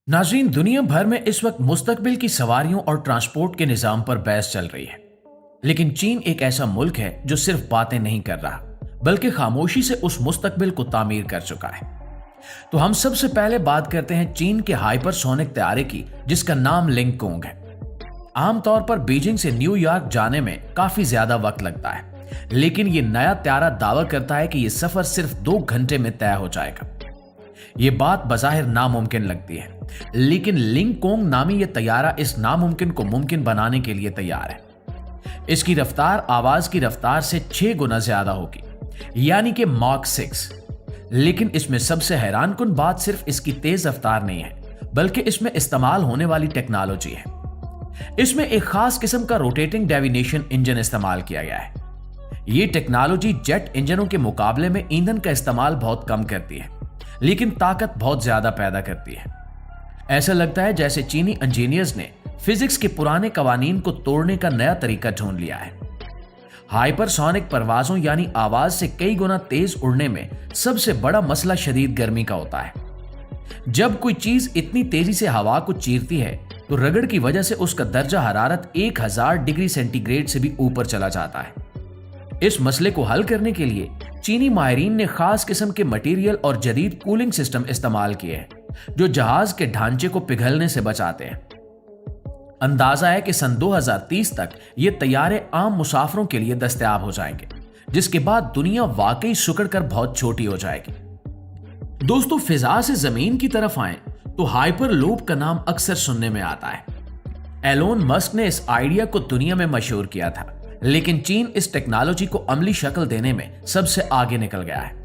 नाज़रीन, दुनिया भर में इस वक्त मुस्तकबिल की सवारियों और ट्रांसपोर्ट के निजाम पर बहस चल रही है। लेकिन चीन एक ऐसा मुल्क है जो सिर्फ बातें नहीं कर रहा बल्कि खामोशी से उस मुस्तकबिल को तामीर कर चुका है। तो हम सबसे पहले बात करते हैं चीन के हाइपरसोनिक तैयारे की, जिसका नाम लिंगकोंग है। आमतौर पर बीजिंग से न्यूयॉर्क जाने में काफी ज्यादा वक्त लगता है, लेकिन ये नया त्यारा दावा करता है कि यह सफर सिर्फ 2 घंटे में तय हो जाएगा। ये बात बज़ाहिर नामुमकिन लगती है, लेकिन लिंगकोंग नामी यह तैयारा इस नामुमकिन को मुमकिन बनाने के लिए तैयार है। इसकी रफ्तार आवाज की रफ्तार से 6 गुना ज्यादा होगी, यानी कि मॉक 6। लेकिन इसमें सबसे हैरानकुन बात सिर्फ इसकी तेज रफ्तार नहीं है, बल्कि इसमें इस्तेमाल होने वाली टेक्नोलॉजी है। इसमें एक खास किस्म का रोटेटिंग डेविनेशन इंजन इस्तेमाल किया गया है। यह टेक्नोलॉजी जेट इंजनों के मुकाबले में ईंधन का इस्तेमाल बहुत कम करती है, लेकिन ताकत बहुत ज्यादा पैदा करती है। ऐसा लगता है जैसे चीनी इंजीनियर्स ने फिजिक्स के पुराने कवानीन को तोड़ने का नया तरीका ढूंढ लिया है। हाइपरसोनिक परवाजों यानी आवाज से कई गुना तेज उड़ने में सबसे बड़ा मसला शदीद गर्मी का होता है। जब कोई चीज इतनी तेजी से हवा को चीरती है तो रगड़ की वजह से उसका दर्जा हरारत 1000 डिग्री सेंटीग्रेड से भी ऊपर चला जाता है। इस मसले को हल करने के लिए चीनी माहिरीन ने खास किस्म के मटेरियल और जदीद कूलिंग सिस्टम इस्तेमाल किए हैं, जो जहाज के ढांचे को पिघलने से बचाते हैं। अंदाजा है कि सन 2030 तक ये तैयारे आम मुसाफिरों के लिए दस्तयाब हो जाएंगे, जिसके बाद दुनिया वाकई सिकुड़कर बहुत छोटी हो जाएगी। दोस्तों, फिजा से जमीन की तरफ आए तो हाइपरलूप का नाम अक्सर सुनने में आता है। एलोन मस्क ने इस आइडिया को दुनिया में मशहूर किया था, लेकिन चीन इस टेक्नोलॉजी को अमली शक्ल देने में सबसे आगे निकल गया है।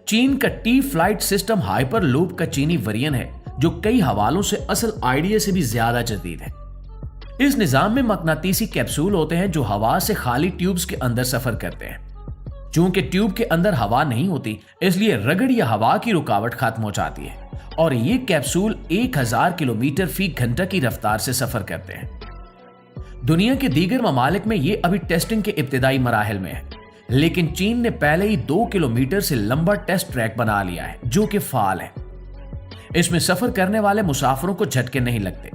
चीन का टी फ्लाइट सिस्टम हाइपरलूप का चीनी वेरिएंट है, जो कई हवालों से असल आइडिया से भी ज्यादा जदीद है। इस निजाम में मकनातीसी कैप्सूल होते हैं जो हवा से खाली ट्यूब्स के अंदर सफर करते हैं। चूंकि ट्यूब के अंदर हवा नहीं होती, इसलिए रगड़ या हवा की रुकावट खत्म हो जाती है और ये कैप्सूल 1000 किलोमीटर फी घंटा की रफ्तार से सफर करते हैं। दुनिया के दीगर ममालिक में ये अभी टेस्टिंग के इब्तिदाई मराहिल में है, लेकिन चीन ने पहले ही 2 किलोमीटर से लंबा टेस्ट ट्रैक बना लिया है, जो कि फाल है। इसमें सफर करने वाले मुसाफिरों को झटके नहीं लगते,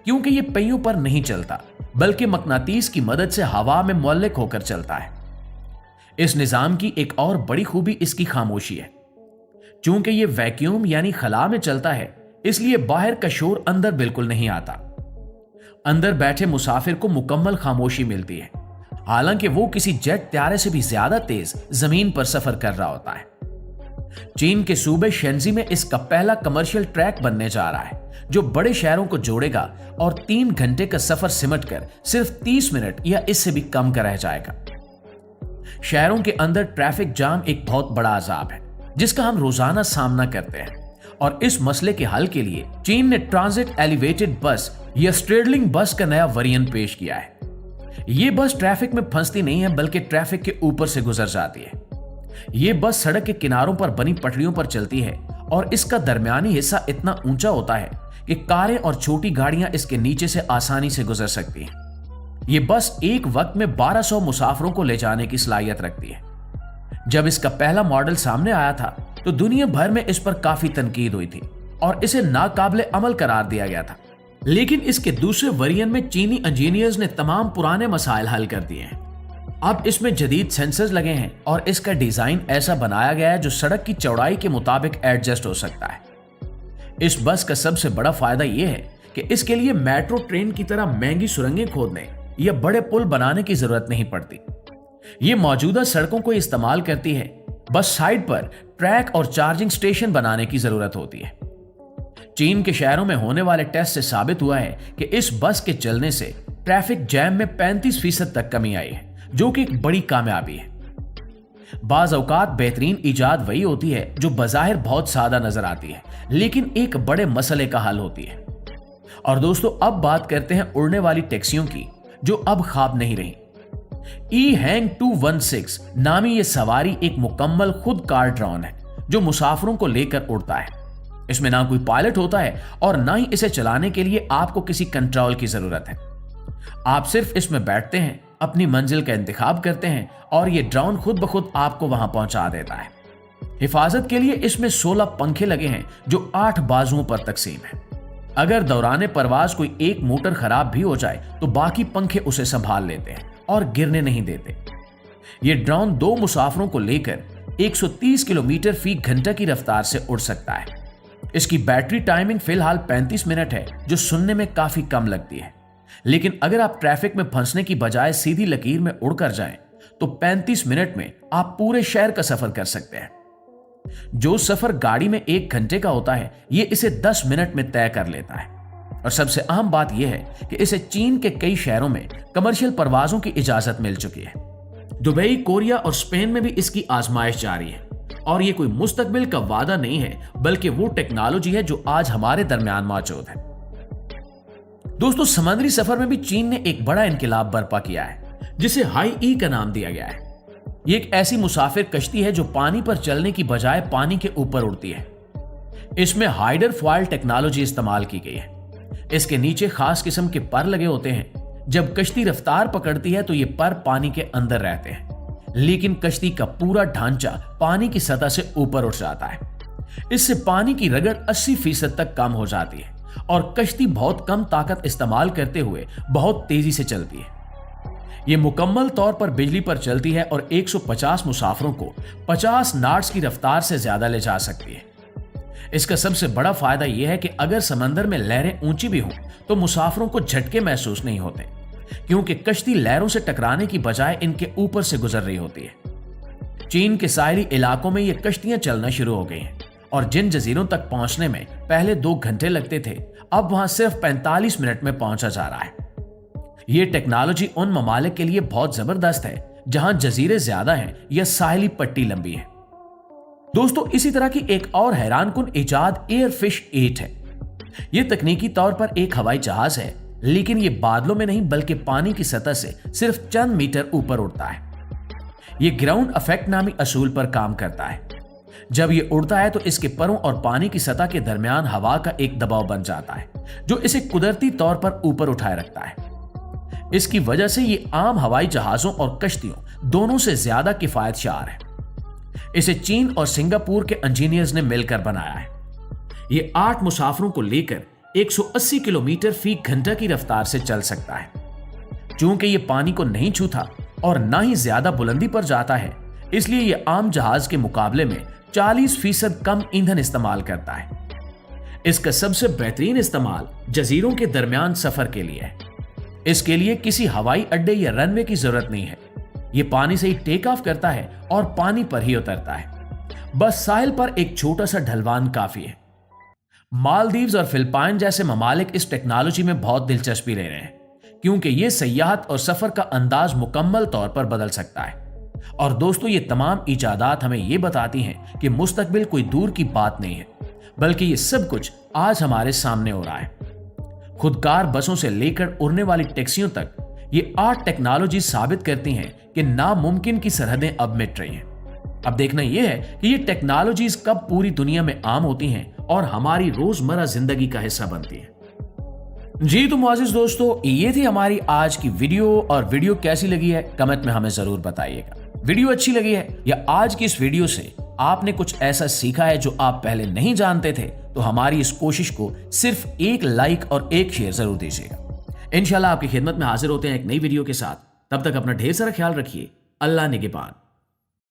क्योंकि ये पहियों पर नहीं चलता, बल्कि मकनातीस की मदद से हवा में मुअल्लिक होकर चलता है। इस निजाम की एक और बड़ी खूबी इसकी खामोशी है। चूंकि ये वैक्यूम यानी खला में चलता है, इसलिए बाहर का शोर अंदर बिल्कुल नहीं आता। अंदर बैठे मुसाफिर को मुकम्मल खामोशी मिलती है, हालांकि वो किसी जेट त्यारे से भी ज्यादा तेज जमीन पर सफर कर रहा होता है। चीन के सूबे शेंजी में इसका पहला कमर्शियल ट्रैक बनने जा रहा है, जो बड़े शहरों को जोड़ेगा और 3 घंटे का सफर सिमटकर सिर्फ 30 मिनट या इससे भी कम का रह जाएगा। शहरों के अंदर ट्रैफिक जाम एक बहुत बड़ा अजाब है, जिसका हम रोजाना सामना करते हैं, और इस मसले के हल के लिए चीन ने ट्रांजिट एलिवेटेड बस या स्ट्रेडलिंग बस का नया वेरिएंट पेश किया है। यह बस ट्रैफिक में फंसती नहीं है, बल्कि ट्रैफिक के ऊपर से गुजर जाती है। यह बस सड़क के किनारों पर बनी पटरियों पर चलती है और इसका दरमियानी हिस्सा इतना ऊंचा होता है कि कारें और छोटी गाड़ियां इसके नीचे से आसानी से गुजर सकती हैं। यह बस एक वक्त में 1200 मुसाफिरों को ले जाने की सलाहियत रखती है। जब इसका पहला मॉडल सामने आया था तो दुनिया भर में इस पर काफी तनकीद हुई थी और इसे नाकाबिले अमल करार दिया गया था। लेकिन इसके दूसरे वेरिएंट में चीनी इंजीनियर्स ने तमाम पुराने मसाइल हल कर दिए हैं। अब इसमें जदीद सेंसर्स लगे हैं और इसका डिजाइन ऐसा बनाया गया है जो सड़क की चौड़ाई के मुताबिक एडजस्ट हो सकता है। इस बस का सबसे बड़ा फायदा यह है कि इसके लिए मेट्रो ट्रेन की तरह महंगी सुरंगें खोदने या बड़े पुल बनाने की जरूरत नहीं पड़ती। यह मौजूदा सड़कों को इस्तेमाल करती है, बस साइड पर ट्रैक और चार्जिंग स्टेशन बनाने की जरूरत होती है। चीन के शहरों में होने वाले टेस्ट से साबित हुआ है कि इस बस के चलने से ट्रैफिक जैम में 35% तक कमी आई है, जो कि एक बड़ी कामयाबी है। बाज औकात बेहतरीन इजाद वही होती है जो बज़ाहिर बहुत सादा नजर आती है, लेकिन एक बड़े मसले का हल होती है। और दोस्तों, अब बात करते हैं उड़ने वाली टैक्सियों की, जो अब ख्वाब नहीं रही। ई-हैंग 216 नामी ये सवारी एक मुकम्मल खुद कार ड्रोन है, जो मुसाफिरों को लेकर उड़ता है। इसमें ना कोई पायलट होता है और ना ही इसे चलाने के लिए आपको किसी कंट्रोल की जरूरत है। आप सिर्फ इसमें बैठते हैं, अपनी मंजिल का इंतखाब करते हैं और यह ड्रोन खुद ब खुद आपको वहां पहुंचा देता है। हिफाजत के लिए इसमें 16 पंखे लगे हैं जो 8 बाजुओं पर तकसीम है। अगर दौरान परवाज कोई एक मोटर खराब भी हो जाए तो बाकी पंखे उसे संभाल लेते हैं और गिरने नहीं देते। ये ड्रोन 2 मुसाफिरों को लेकर 130 किलोमीटर फी घंटा की रफ्तार से उड़ सकता है। इसकी बैटरी टाइमिंग फिलहाल 35 मिनट है, जो सुनने में काफी कम लगती है, लेकिन अगर आप ट्रैफिक में फंसने की बजाय सीधी लकीर में उड़कर जाएं, तो 35 मिनट में आप पूरे शहर का सफर कर सकते हैं। जो सफर गाड़ी में 1 घंटे का होता है, ये इसे 10 मिनट में तय कर लेता है। और सबसे अहम बात यह है कि इसे चीन के कई शहरों में कमर्शियल परवाजों की इजाजत मिल चुकी है। दुबई, कोरिया और स्पेन में भी इसकी आजमाइश जारी है। और ये कोई मुस्तकबिल का वादा नहीं है, बल्कि वो टेक्नोलॉजी है जो आज हमारे दरमियान मौजूद है। दोस्तों, समुद्री सफर में भी चीन ने एक बड़ा इनकलाब बर्पा किया है, जिसे हाई ई का नाम दिया गया है। ये एक ऐसी मुसाफिर कश्ती है जो पानी पर चलने की बजाय पानी के ऊपर उड़ती है। इसमें हाइडर फॉयल टेक्नोलॉजी इस्तेमाल की गई है। इसके नीचे खास किस्म के पर लगे होते हैं। जब कश्ती रफ्तार पकड़ती है तो ये पर पानी के अंदर रहते हैं, लेकिन कश्ती का पूरा ढांचा पानी की सतह से ऊपर उठ जाता है। इससे पानी की रगड़ 80% तक कम हो जाती है और कश्ती बहुत कम ताकत इस्तेमाल करते हुए बहुत तेजी से चलती है। ये मुकम्मल तौर पर बिजली पर चलती है और 150 मुसाफिरों को 50 नॉट्स की रफ्तार से ज्यादा ले जा सकती है। इसका सबसे बड़ा फायदा यह है कि अगर समंदर में लहरें ऊंची भी हों तो मुसाफिरों को झटके महसूस नहीं होते, क्योंकि कश्ती लहरों से टकराने की बजाय इनके ऊपर से गुजर रही होती है। चीन के साहिली इलाकों में ये कश्तियां चलना शुरू हो गई हैं और जिन जजीरों तक पहुंचने में पहले 2 घंटे लगते थे, अब वहां सिर्फ 45 मिनट में पहुंचा जा रहा है। ये टेक्नोलॉजी उन ममालिक के लिए बहुत जबरदस्त है जहां जजीरे ज्यादा हैं या साहिली पट्टी लंबी है। दोस्तों, इसी तरह की एक और हैरानकुन इजाद एयरफिश 8 है। यह तकनीकी तौर पर एक हवाई जहाज है, लेकिन यह बादलों में नहीं बल्कि पानी की सतह से सिर्फ चंद मीटर ऊपर उड़ता है। यह ग्राउंड इफेक्ट नामी असूल पर काम करता है। जब यह उड़ता है तो इसके परों और पानी की सतह के दरमियान हवा का एक दबाव बन जाता है, जो इसे कुदरती तौर पर ऊपर उठाए रखता है। इसकी वजह से ये आम हवाई जहाजों और कश्तियों दोनों से ज्यादा किफायतशार है। इसे चीन और सिंगापुर के इंजीनियर्स ने मिलकर बनाया है। ये 8 मुसाफिरों को लेकर 180 किलोमीटर फी घंटा की रफ्तार से चल सकता है। चूंकि ये पानी को नहीं छूता और ना ही ज्यादा बुलंदी पर जाता है, इसलिए ये आम जहाज के मुकाबले में 40% कम ईंधन इस्तेमाल करता है। इसका सबसे बेहतरीन इस्तेमाल जजीरों के दरमियान सफर के लिए है। इसके लिए किसी हवाई अड्डे या रनवे की जरूरत नहीं है। यह पानी से ही टेक ऑफ करता है और पानी पर ही उतरता है। बस साहिल पर एक छोटा सा ढलवान काफी है। मालदीव्स और फिलिपाइन जैसे ममालिक इस टेक्नोलॉजी में बहुत दिलचस्पी ले रहे हैं, क्योंकि यह सयाहत और सफर का अंदाज मुकम्मल तौर पर बदल सकता है। और दोस्तों, ये तमाम इजादात हमें यह बताती हैं कि मुस्तकबिल कोई दूर की बात नहीं है, बल्कि ये सब कुछ आज हमारे सामने हो रहा है। खुदकार बसों से लेकर उड़ने वाली टैक्सियों तक ये 8 टेक्नोलॉजी साबित करती हैं कि नामुमकिन की सरहदें अब मिट रही हैं। अब देखना यह है कि ये टेक्नोलॉजीज कब पूरी दुनिया में आम होती हैं और हमारी रोजमर्रा जिंदगी का हिस्सा बनती हैं। जी तो मुआजिज दोस्तों, ये थी हमारी आज की वीडियो। और वीडियो कैसी लगी है कमेंट में हमें जरूर बताइएगा। वीडियो अच्छी लगी है या आज की इस वीडियो से आपने कुछ ऐसा सीखा है जो आप पहले नहीं जानते थे, तो हमारी इस कोशिश को सिर्फ एक लाइक और एक शेयर जरूर दीजिएगा। इंशाल्लाह आपकी खिदमत में हाजिर होते हैं एक नई वीडियो के साथ। तब तक अपना ढेर सारा ख्याल रखिए। अल्लाह निगहबान।